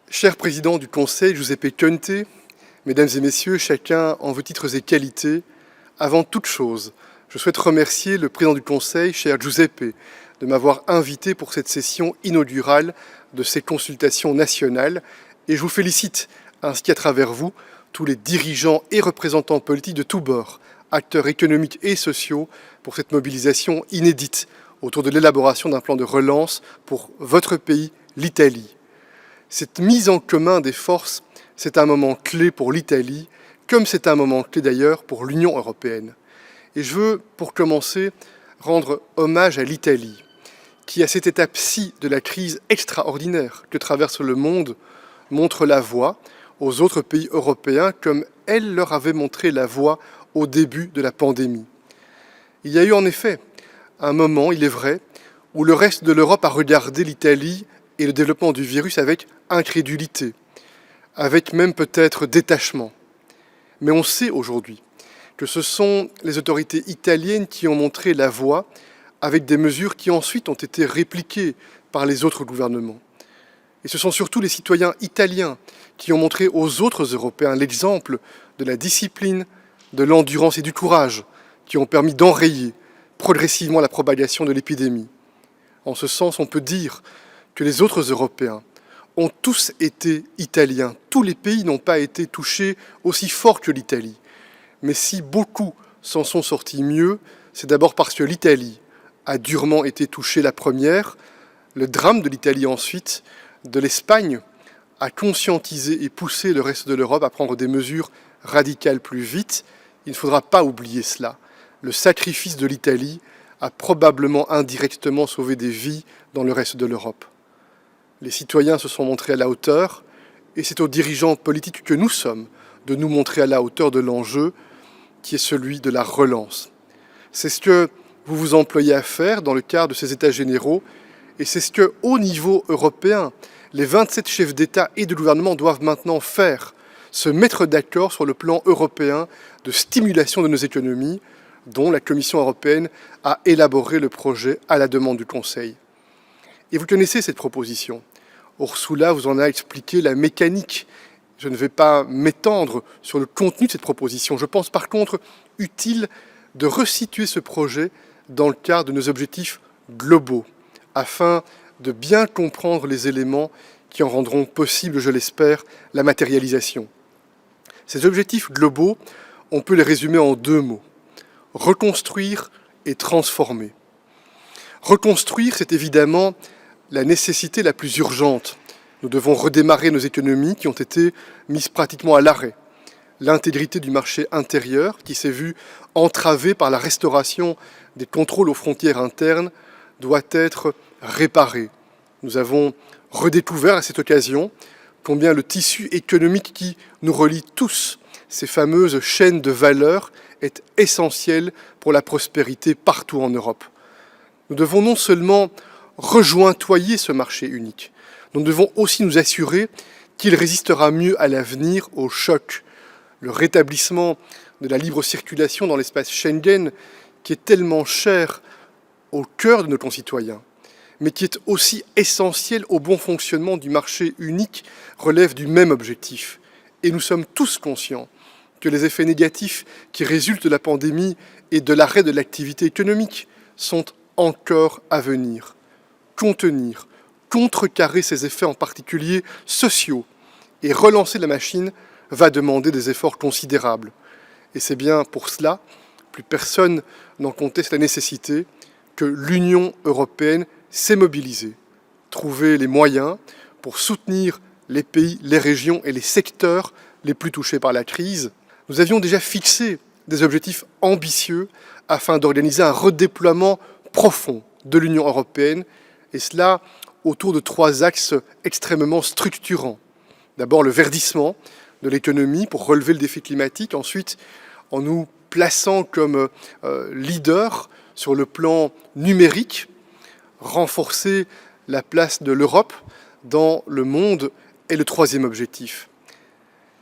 Cher président du Conseil, Giuseppe Conte, mesdames et messieurs, chacun en vos titres et qualités, avant toute chose, je souhaite remercier le président du Conseil, cher Giuseppe, de m'avoir invité pour cette session inaugurale de ces consultations nationales et je vous félicite, ainsi qu'à travers vous, tous les dirigeants et représentants politiques de tous bords, acteurs économiques et sociaux, pour cette mobilisation inédite autour de l'élaboration d'un plan de relance pour votre pays, l'Italie. Cette mise en commun des forces, c'est un moment clé pour l'Italie, comme c'est un moment clé d'ailleurs pour l'Union européenne. Et je veux, pour commencer, rendre hommage à l'Italie, qui, à cette étape-ci de la crise extraordinaire que traverse le monde, montre la voie aux autres pays européens comme elle leur avait montré la voie au début de la pandémie. Il y a eu en effet un moment, il est vrai, où le reste de l'Europe a regardé l'Italie et le développement du virus avec incrédulité, avec même peut-être détachement. Mais on sait aujourd'hui que ce sont les autorités italiennes qui ont montré la voie avec des mesures qui ensuite ont été répliquées par les autres gouvernements. Et ce sont surtout les citoyens italiens qui ont montré aux autres Européens l'exemple de la discipline, de l'endurance et du courage qui ont permis d'enrayer progressivement la propagation de l'épidémie. En ce sens, on peut dire que les autres Européens ont tous été italiens. Tous les pays n'ont pas été touchés aussi fort que l'Italie. Mais si beaucoup s'en sont sortis mieux, c'est d'abord parce que l'Italie a durement été touchée la première, le drame de l'Italie ensuite, de l'Espagne a conscientisé et poussé le reste de l'Europe à prendre des mesures radicales plus vite. Il ne faudra pas oublier cela. Le sacrifice de l'Italie a probablement indirectement sauvé des vies dans le reste de l'Europe. Les citoyens se sont montrés à la hauteur et c'est aux dirigeants politiques que nous sommes de nous montrer à la hauteur de l'enjeu qui est celui de la relance. C'est ce que vous vous employez à faire dans le cadre de ces États généraux et c'est ce que, au niveau européen, les 27 chefs d'État et de gouvernement doivent maintenant faire, se mettre d'accord sur le plan européen de stimulation de nos économies, dont la Commission européenne a élaboré le projet à la demande du Conseil. Et vous connaissez cette proposition. Ursula vous en a expliqué la mécanique. Je ne vais pas m'étendre sur le contenu de cette proposition. Je pense par contre utile de resituer ce projet dans le cadre de nos objectifs globaux, afin de bien comprendre les éléments qui en rendront possible, je l'espère, la matérialisation. Ces objectifs globaux, on peut les résumer en deux mots. Reconstruire et transformer. Reconstruire, c'est évidemment la nécessité la plus urgente. Nous devons redémarrer nos économies qui ont été mises pratiquement à l'arrêt. L'intégrité du marché intérieur, qui s'est vue entravée par la restauration des contrôles aux frontières internes, doit être réparée. Nous avons redécouvert à cette occasion combien le tissu économique qui nous relie tous, ces fameuses chaînes de valeur, est essentiel pour la prospérité partout en Europe. Nous devons non seulement rejointoyer ce marché unique, nous devons aussi nous assurer qu'il résistera mieux à l'avenir aux chocs. Le rétablissement de la libre circulation dans l'espace Schengen, qui est tellement cher au cœur de nos concitoyens, mais qui est aussi essentiel au bon fonctionnement du marché unique, relève du même objectif. Et nous sommes tous conscients que les effets négatifs qui résultent de la pandémie et de l'arrêt de l'activité économique sont encore à venir. Contenir, contrecarrer ces effets en particulier sociaux et relancer la machine va demander des efforts considérables. Et c'est bien pour cela, plus personne n'en conteste la nécessité, que l'Union européenne s'est mobilisée, trouver les moyens pour soutenir les pays, les régions et les secteurs les plus touchés par la crise. Nous avions déjà fixé des objectifs ambitieux afin d'organiser un redéploiement profond de l'Union européenne, et cela autour de trois axes extrêmement structurants. D'abord le verdissement de l'économie pour relever le défi climatique, ensuite en nous plaçant comme leader sur le plan numérique, renforcer la place de l'Europe dans le monde est le troisième objectif.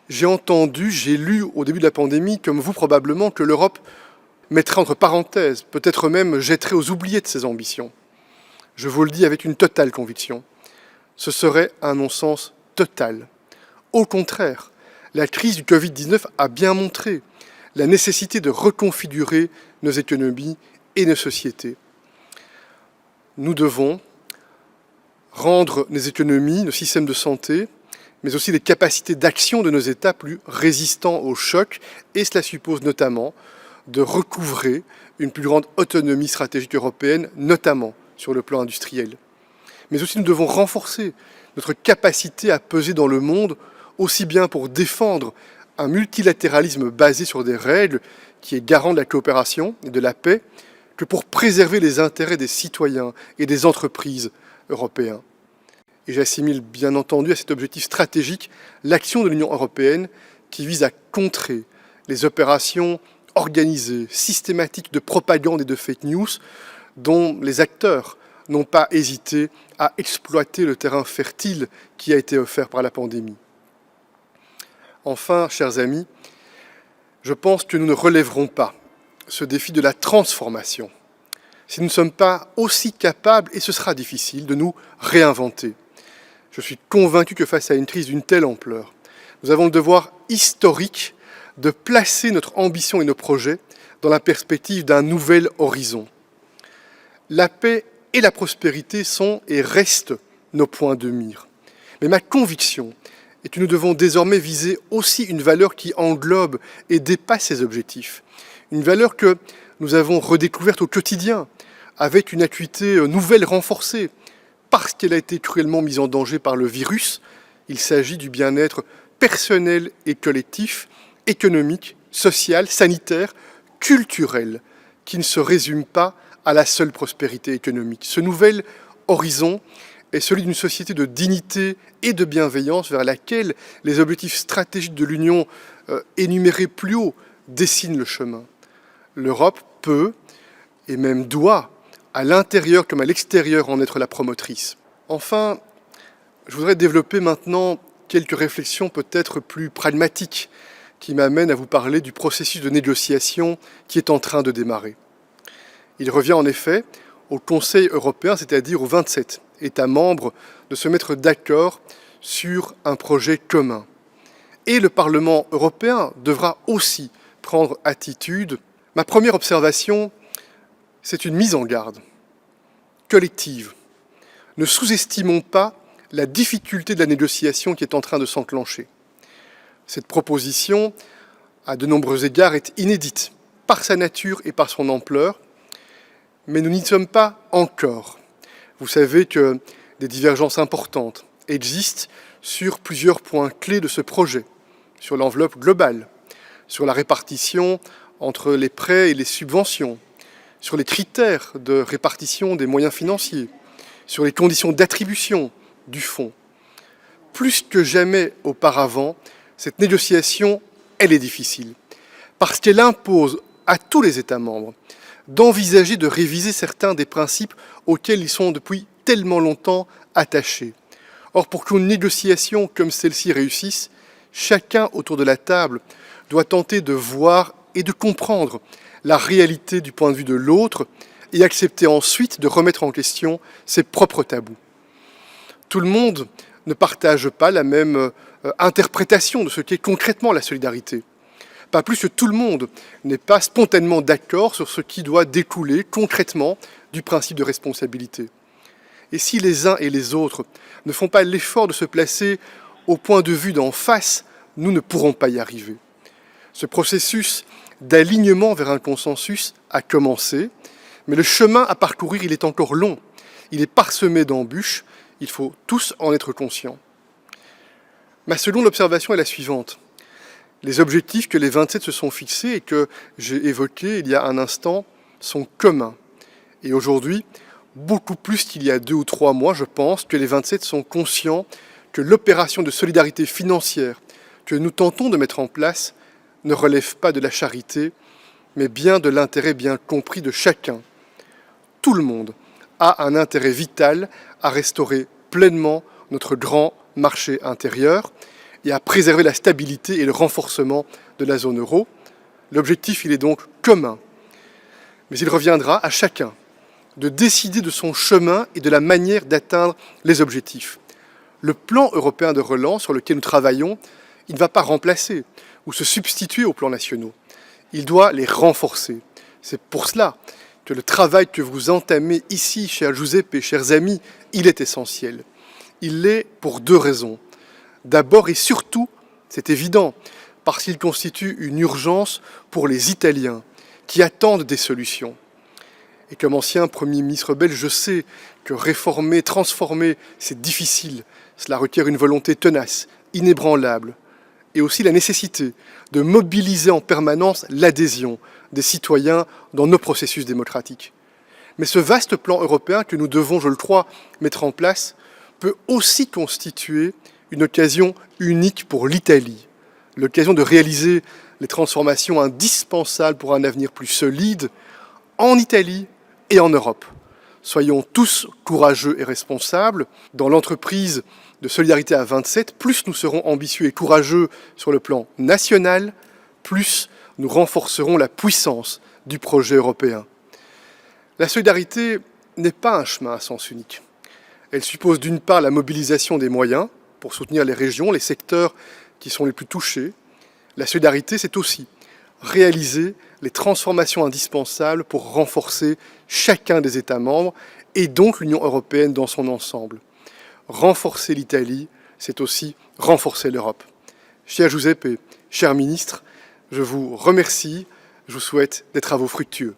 J'ai entendu, j'ai lu au début de la pandémie, comme vous probablement, que l'Europe mettrait entre parenthèses, peut-être même jetterait aux oubliettes ses ambitions. Je vous le dis avec une totale conviction. Ce serait un non-sens totale. Au contraire, la crise du Covid-19 a bien montré la nécessité de reconfigurer nos économies et nos sociétés. Nous devons rendre nos économies, nos systèmes de santé, mais aussi les capacités d'action de nos États plus résistants aux chocs, et cela suppose notamment de recouvrer une plus grande autonomie stratégique européenne, notamment sur le plan industriel. Mais aussi nous devons renforcer notre capacité à peser dans le monde, aussi bien pour défendre un multilatéralisme basé sur des règles qui est garant de la coopération et de la paix, que pour préserver les intérêts des citoyens et des entreprises européens. Et j'assimile bien entendu à cet objectif stratégique l'action de l'Union européenne qui vise à contrer les opérations organisées, systématiques de propagande et de fake news dont les acteurs n'ont pas hésité à exploiter le terrain fertile qui a été offert par la pandémie. Enfin, chers amis, je pense que nous ne relèverons pas ce défi de la transformation si nous ne sommes pas aussi capables, et ce sera difficile, de nous réinventer. Je suis convaincu que face à une crise d'une telle ampleur, nous avons le devoir historique de placer notre ambition et nos projets dans la perspective d'un nouvel horizon. La paix et la prospérité sont et restent nos points de mire. Mais ma conviction est que nous devons désormais viser aussi une valeur qui englobe et dépasse ces objectifs. Une valeur que nous avons redécouverte au quotidien, avec une acuité nouvelle renforcée, parce qu'elle a été cruellement mise en danger par le virus. Il s'agit du bien-être personnel et collectif, économique, social, sanitaire, culturel, qui ne se résume pas à la seule prospérité économique. Ce nouvel horizon est celui d'une société de dignité et de bienveillance vers laquelle les objectifs stratégiques de l'Union énumérés plus haut dessinent le chemin. L'Europe peut, et même doit, à l'intérieur comme à l'extérieur, en être la promotrice. Enfin, je voudrais développer maintenant quelques réflexions peut-être plus pragmatiques qui m'amènent à vous parler du processus de négociation qui est en train de démarrer. Il revient en effet au Conseil européen, c'est-à-dire aux 27 États membres, de se mettre d'accord sur un projet commun. Et le Parlement européen devra aussi prendre attitude. Ma première observation, c'est une mise en garde collective. Ne sous-estimons pas la difficulté de la négociation qui est en train de s'enclencher. Cette proposition, à de nombreux égards, est inédite par sa nature et par son ampleur, mais nous n'y sommes pas encore. Vous savez que des divergences importantes existent sur plusieurs points clés de ce projet, sur l'enveloppe globale, sur la répartition entre les prêts et les subventions, sur les critères de répartition des moyens financiers, sur les conditions d'attribution du fonds. Plus que jamais auparavant, cette négociation, elle est difficile, parce qu'elle impose à tous les États membres d'envisager de réviser certains des principes auxquels ils sont depuis tellement longtemps attachés. Or, pour qu'une négociation comme celle-ci réussisse, chacun autour de la table doit tenter de voir et de comprendre la réalité du point de vue de l'autre et accepter ensuite de remettre en question ses propres tabous. Tout le monde ne partage pas la même interprétation de ce qu'est concrètement la solidarité. Pas plus que tout le monde n'est pas spontanément d'accord sur ce qui doit découler concrètement du principe de responsabilité. Et si les uns et les autres ne font pas l'effort de se placer au point de vue d'en face, nous ne pourrons pas y arriver. Ce processus d'alignement vers un consensus a commencé, mais le chemin à parcourir, il est encore long. Il est parsemé d'embûches, il faut tous en être conscients. Ma seconde observation est la suivante. Les objectifs que les 27 se sont fixés et que j'ai évoqués il y a un instant sont communs. Et aujourd'hui, beaucoup plus qu'il y a 2 ou 3 mois, je pense que les 27 sont conscients que l'opération de solidarité financière que nous tentons de mettre en place ne relève pas de la charité, mais bien de l'intérêt bien compris de chacun. Tout le monde a un intérêt vital à restaurer pleinement notre grand marché intérieur et à préserver la stabilité et le renforcement de la zone euro. L'objectif, il est donc commun. Mais il reviendra à chacun de décider de son chemin et de la manière d'atteindre les objectifs. Le plan européen de relance sur lequel nous travaillons, il ne va pas remplacer ou se substituer aux plans nationaux. Il doit les renforcer. C'est pour cela que le travail que vous entamez ici, cher Giuseppe, chers amis, il est essentiel. Il l'est pour deux raisons. D'abord et surtout, c'est évident, parce qu'il constitue une urgence pour les Italiens qui attendent des solutions. Et comme ancien Premier ministre belge, je sais que réformer, transformer, c'est difficile. Cela requiert une volonté tenace, inébranlable, et aussi la nécessité de mobiliser en permanence l'adhésion des citoyens dans nos processus démocratiques. Mais ce vaste plan européen que nous devons, je le crois, mettre en place peut aussi constituer une occasion unique pour l'Italie, l'occasion de réaliser les transformations indispensables pour un avenir plus solide en Italie et en Europe. Soyons tous courageux et responsables. Dans l'entreprise de solidarité à 27, plus nous serons ambitieux et courageux sur le plan national, plus nous renforcerons la puissance du projet européen. La solidarité n'est pas un chemin à sens unique. Elle suppose d'une part la mobilisation des moyens pour soutenir les régions, les secteurs qui sont les plus touchés. La solidarité, c'est aussi réaliser les transformations indispensables pour renforcer chacun des États membres et donc l'Union européenne dans son ensemble. Renforcer l'Italie, c'est aussi renforcer l'Europe. Cher Giuseppe, cher ministre, je vous remercie, je vous souhaite des travaux fructueux.